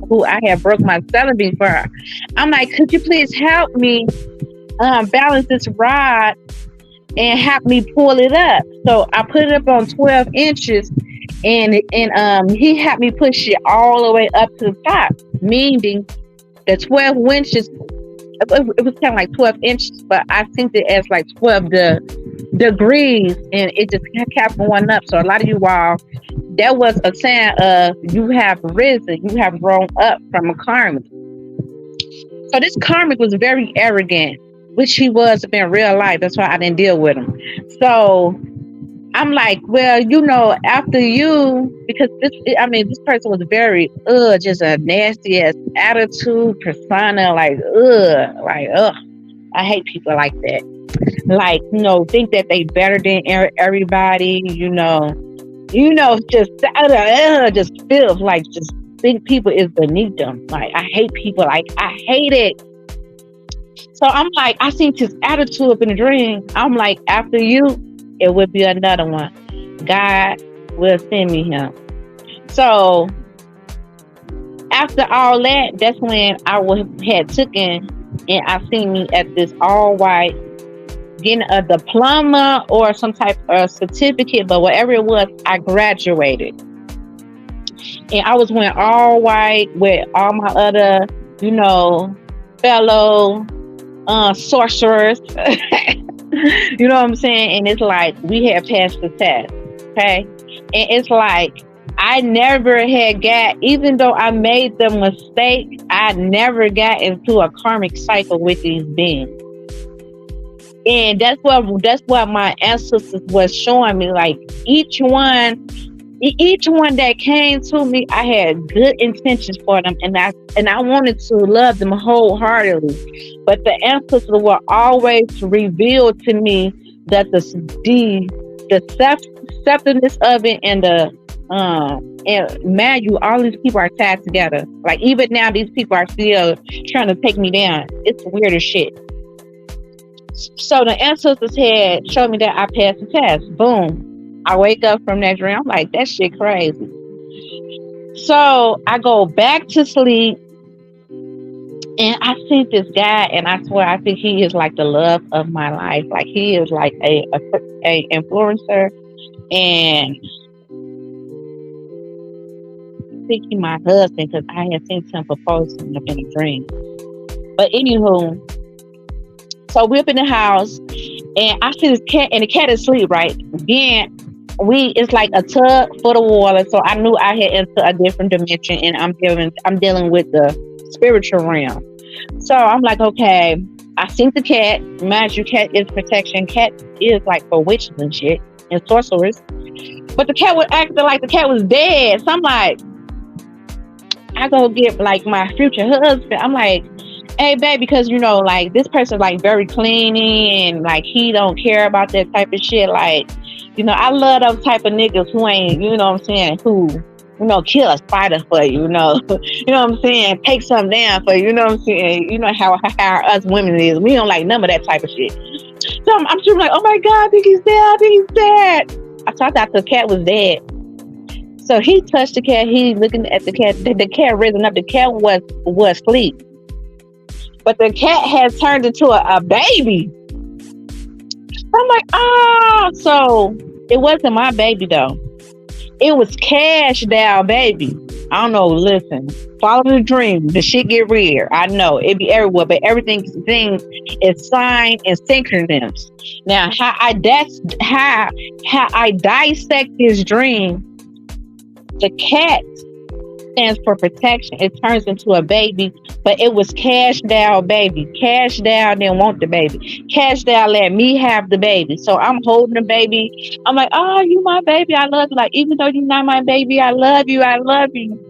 who I had broke my celebrity for. I'm like, could you please help me balance this rod and help me pull it up? So I put it up on 12 inches, and he helped me push it all the way up to the top, meaning the 12 inches. It was kind of like 12 inches, but I think it as like 12 degrees, and it just kept going up. So a lot of you all, that was a sign of you have risen, you have grown up from a karmic. So this karmic was very arrogant, which he was in real life. That's why I didn't deal with him. So I'm like, well, after you, because this person was very, just a nasty ass attitude, persona, like, I hate people like that. Like, think that they better than everybody, just feels like, just think people is beneath them. Like, I hate people, like, I hate it. So I'm like, I seen his attitude up in the dream. I'm like, after you, it would be another one. God will send me him. So after all that, that's when I had taken, and I seen me at this all white, getting a diploma or some type of certificate, but whatever it was, I graduated. And I was wearing all white with all my other, fellow sorcerers. You know what I'm saying? And it's like, we had passed the test, okay? And it's like, I never had got, even though I made the mistake, I never got into a karmic cycle with these beings. And that's what my ancestors was showing me. Like, each one that came to me, I had good intentions for them, and I wanted to love them wholeheartedly. But the ancestors were always reveal to me that the acceptance of it, and man, all these people are tied together. Like, even now, these people are still trying to take me down. It's weird as shit. So the ancestors had showed me that I passed the test. Boom. I wake up from that dream. I'm like, that shit crazy. So I go back to sleep, and I see this guy, and I swear, I think he is like the love of my life. Like, he is like a influencer, and I think he's my husband, because I had seen him propose to him in a dream. But anywho, so we're up in the house, and I see this cat, and the cat is asleep, right? Then it's like a tub full of water, so I knew I had entered a different dimension, and I'm dealing with the spiritual realm. So I'm like, okay, I seen the cat. Mind you, cat is protection. Cat is like for witches and shit and sorcerers. But the cat was acting like the cat was dead. So I'm like, I go get like my future husband. I'm like, hey, babe, because like, this person like very cleaning, and like, he don't care about that type of shit. Like, I love those type of niggas who ain't, what I'm saying, who, kill a spider for you, you know what I'm saying, take something down for you, what I'm saying, how us women is. We don't like none of that type of shit. So I'm just like, oh my God, I think he's dead. I thought the cat was dead. So he touched the cat. He looking at the cat. The cat risen up. The cat was asleep. But the cat has turned into a baby. I'm like, so it wasn't my baby though. It was Cash Down baby. I don't know, listen, follow the dream. The shit get weird. I know, it be everywhere, but everything is signed and synchronous. Now, how I dissect this dream, the cat stands for protection. It turns into a baby, but it was Cash Down baby. Cash Down didn't want the baby. Cash Down let me have the baby. So I'm holding the baby. I'm like, oh, you my baby. I love you. Like, even though you're not my baby, I love you. I love you.